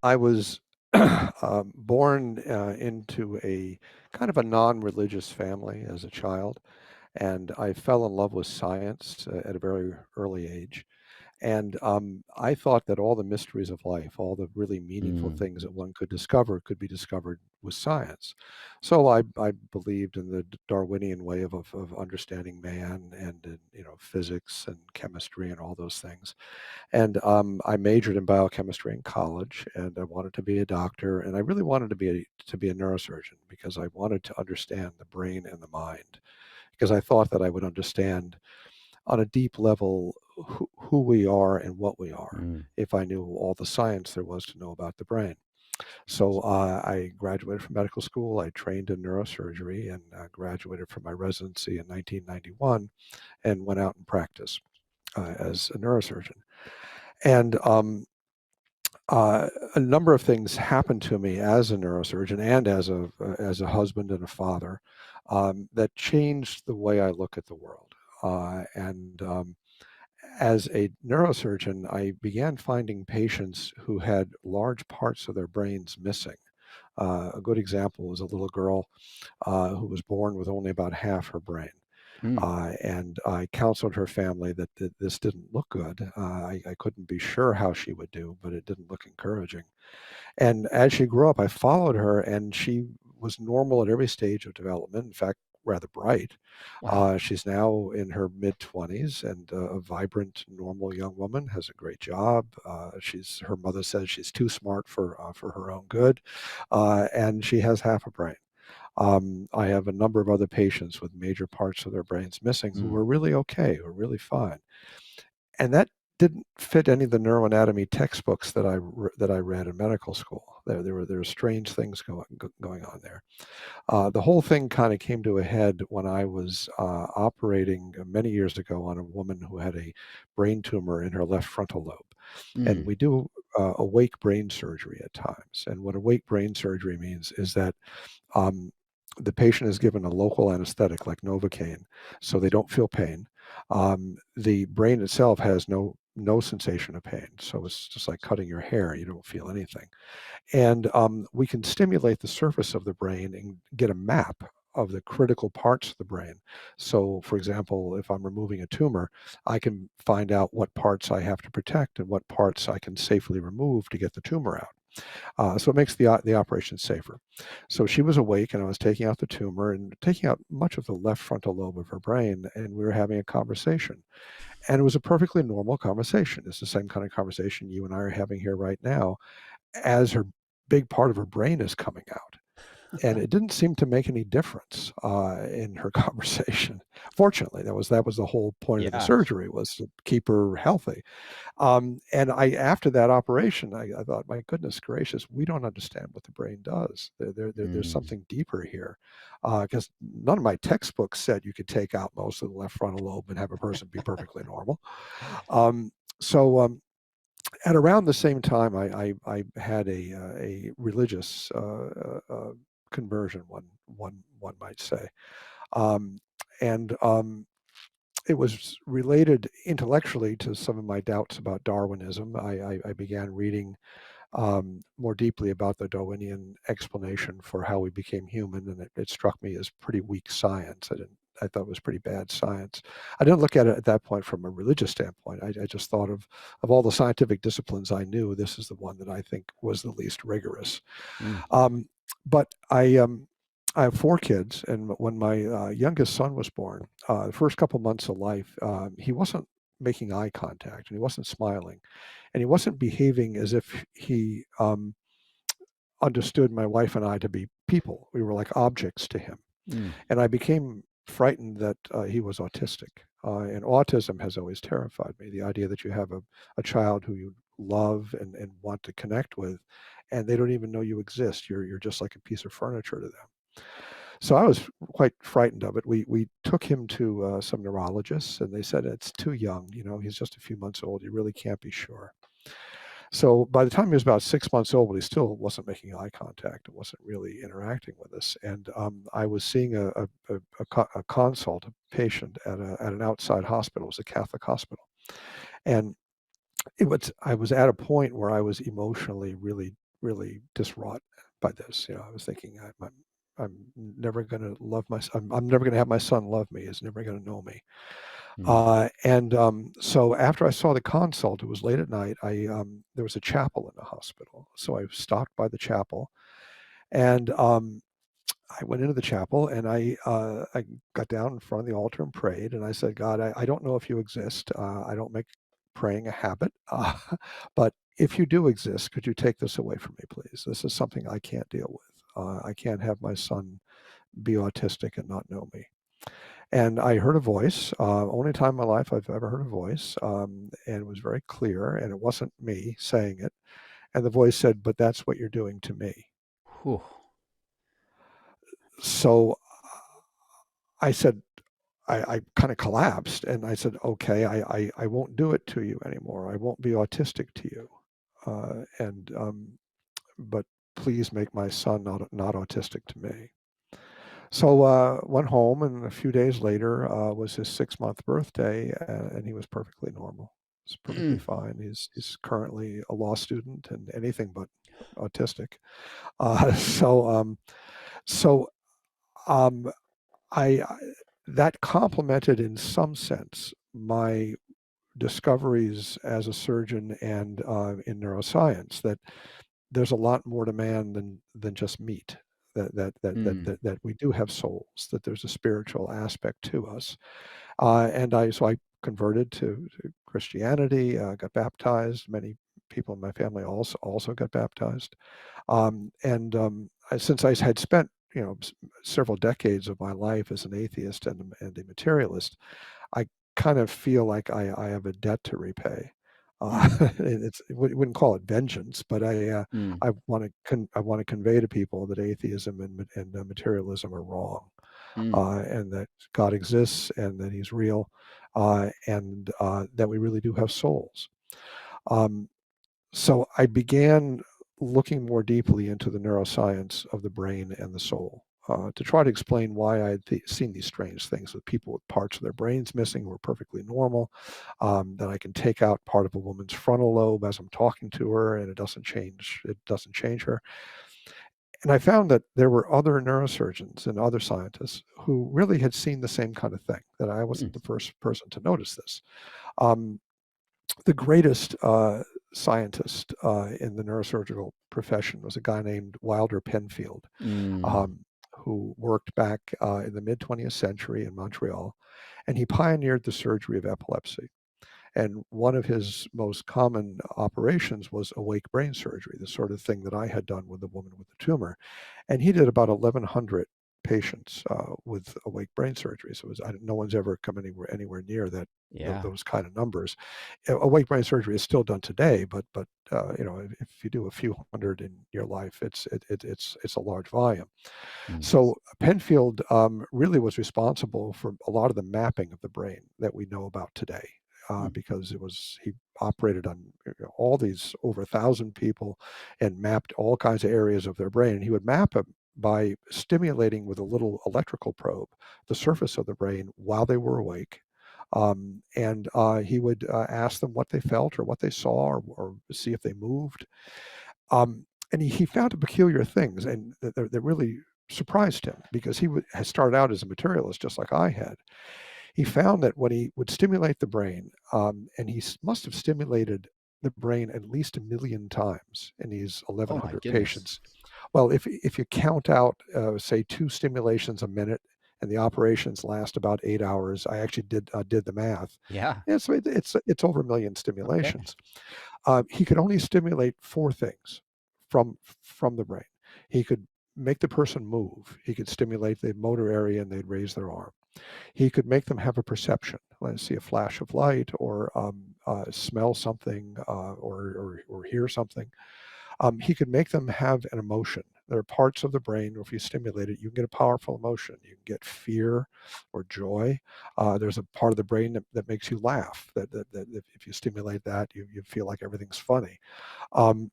I was born into a kind of a non-religious family as a child, and I fell in love with science at a very early age. And I thought that all the mysteries of life, all the really meaningful Mm, things that one could discover, could be discovered with science. So I believed in the Darwinian way of understanding man and physics and chemistry and all those things. And I majored in biochemistry in college, and I wanted to be a doctor, and I really wanted to be a neurosurgeon because I wanted to understand the brain and the mind, because I thought that I would understand on a deep level who we are and what we are mm, if I knew all the science there was to know about the brain. So I graduated from medical school. I trained in neurosurgery and graduated from my residency in 1991 and went out and practiced as a neurosurgeon. And a number of things happened to me as a neurosurgeon and as a husband and a father that changed the way I look at the world. And As a neurosurgeon, I began finding patients who had large parts of their brains missing. A good example was a little girl who was born with only about half her brain. mm. And I counseled her family that this didn't look good. I couldn't be sure how she would do, but it didn't look encouraging. And as she grew up, I followed her, and she was normal at every stage of development. In fact, rather bright. Wow. She's now in her mid 20s and a vibrant, normal young woman. Has a great job. She's her mother says she's too smart for her own good, and she has half a brain. I have a number of other patients with major parts of their brains missing who Mm, are really okay, who are really fine, and that didn't fit any of the neuroanatomy textbooks that I read in medical school. There were strange things going on there. The whole thing kind of came to a head when I was operating many years ago on a woman who had a brain tumor in her left frontal lobe, and mm, we do awake brain surgery at times. And what awake brain surgery means is that um, the patient is given a local anesthetic like Novocaine, so they don't feel pain. The brain itself has no sensation of pain, so it's just like cutting your hair; you don't feel anything. And we can stimulate the surface of the brain and get a map of the critical parts of the brain. So, for example, if I'm removing a tumor, I can find out what parts I have to protect and what parts I can safely remove to get the tumor out. So it makes the operation safer. So she was awake, and I was taking out the tumor and taking out much of the left frontal lobe of her brain, and we were having a conversation. And it was a perfectly normal conversation. It's the same kind of conversation you and I are having here right now, as her big part of her brain is coming out. And it didn't seem to make any difference in her conversation. Fortunately, that was the whole point of the yeah. surgery, was to keep her healthy. And after that operation, I thought, my goodness gracious, we don't understand what the brain does. There's Mm, something deeper here, because none of my textbooks said you could take out most of the left frontal lobe and have a person be perfectly normal. Um, so at around the same time, I had a religious conversion, one might say, um, and it was related intellectually to some of my doubts about Darwinism. I began reading more deeply about the Darwinian explanation for how we became human, and it struck me as pretty weak science. I thought it was pretty bad science. I didn't look at it at that point from a religious standpoint. I just thought of all the scientific disciplines I knew, this is the one that I think was the least rigorous. mm, Um, but I have four kids, and when my youngest son was born, the first couple months of life, he wasn't making eye contact, and he wasn't smiling, and he wasn't behaving as if he understood my wife and I to be people. We were like objects to him. mm, And I became frightened that he was autistic. And autism has always terrified me, the idea that you have a child who you love and want to connect with, and they don't even know you exist. You're just like a piece of furniture to them. So I was quite frightened of it. We took him to some neurologists, and they said it's too young. He's just a few months old. You really can't be sure. So by the time he was about 6 months old, he still wasn't making eye contact and wasn't really interacting with us. And I was seeing a consult, a patient at an outside hospital. It was a Catholic hospital, and I was at a point where I was emotionally really really diswrought by this. I was thinking, I'm never going to love my son. I'm never going to have my son love me. He's never going to know me. Mm. So after I saw the consult, it was late at night. There was a chapel in the hospital, so I stopped by the chapel, and I went into the chapel, and I got down in front of the altar and prayed. And I said, God, I don't know if you exist. I don't make praying a habit, but if you do exist, could you take this away from me, please? This is something I can't deal with. I can't have my son be autistic and not know me. And I heard a voice, only time in my life I've ever heard a voice, and it was very clear, and it wasn't me saying it. And the voice said, but that's what you're doing to me. Whew. So I said, I kind of collapsed, and I said, okay, I won't do it to you anymore. I won't be autistic to you. But please make my son not autistic to me. So went home, and a few days later was his 6-month birthday, and he was perfectly normal. He's perfectly Mm. fine. He's currently a law student and anything but autistic. So so um, I that complemented in some sense my discoveries as a surgeon and in neuroscience, that there's a lot more to man than just meat. Mm. That we do have souls. That there's a spiritual aspect to us. So I converted to Christianity. Got baptized. Many people in my family also got baptized. Since I had spent several decades of my life as an atheist and a materialist, I kind of feel like I have a debt to repay. Mm. Wouldn't call it vengeance, but Mm. I want to convey to people that atheism and materialism are wrong, Mm. and that God exists and that He's real, and that we really do have souls. Um, so I began looking more deeply into the neuroscience of the brain and the soul, to try to explain why I had seen these strange things with people with parts of their brains missing who were perfectly normal. That I can take out part of a woman's frontal lobe as I'm talking to her, and it doesn't change. It doesn't change her. And I found that there were other neurosurgeons and other scientists who really had seen the same kind of thing. That I Mm. wasn't the first person to notice this. Um, the greatest scientist in the neurosurgical profession was a guy named Wilder Penfield, Mm. um, who worked back in the mid 20th century in Montreal, and he pioneered the surgery of epilepsy. And one of his most common operations was awake brain surgery, the sort of thing that I had done with the woman with the tumor. And he did about 1,100 patients with awake brain surgery. So no one's ever come anywhere near that, Yeah. those kind of numbers. Awake brain surgery is still done today, but if you do a few hundred in your life, it's a large volume. Mm. So Penfield really was responsible for a lot of the mapping of the brain that we know about today. Mm. Because he operated on all these over 1,000 people and mapped all kinds of areas of their brain. And he would map them by stimulating with a little electrical probe the surface of the brain while they were awake. And he would ask them what they felt or what they saw, or see if they moved. And he found peculiar things, and that really surprised him, because had started out as a materialist just like I had. He found that when he would stimulate the brain, and he must have stimulated the brain at least 1 million times in these Oh my 1,100 goodness. patients. Well, if you count out, say, 2 stimulations a minute, and the operations last about 8 hours, I actually did the math. Yeah. Yeah, so it's over 1 million Okay. stimulations. He could only stimulate 4 things from the brain. He could make the person move. He could stimulate the motor area, and they'd raise their arm. He could make them have a perception, let's see a flash of light, or smell something, or hear something. He could make them have an emotion. There are parts of the brain where if you stimulate it, you can get a powerful emotion. You can get fear or joy. There's a part of the brain that makes you laugh. That if you stimulate that, you feel like everything's funny. Um,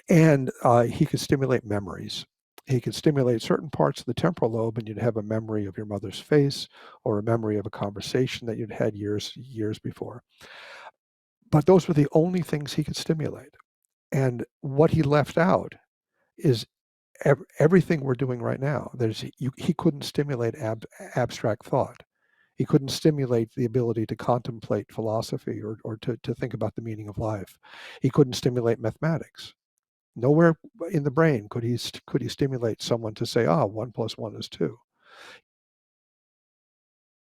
and he could stimulate memories. He could stimulate certain parts of the temporal lobe, and you'd have a memory of your mother's face, or a memory of a conversation that you'd had years before. But those were the only things he could stimulate. And what he left out is everything we're doing right now. He couldn't stimulate abstract thought. He couldn't stimulate the ability to contemplate philosophy or to think about the meaning of life. He couldn't stimulate mathematics. Nowhere in the brain could he stimulate someone to say, 1 + 1 is 2.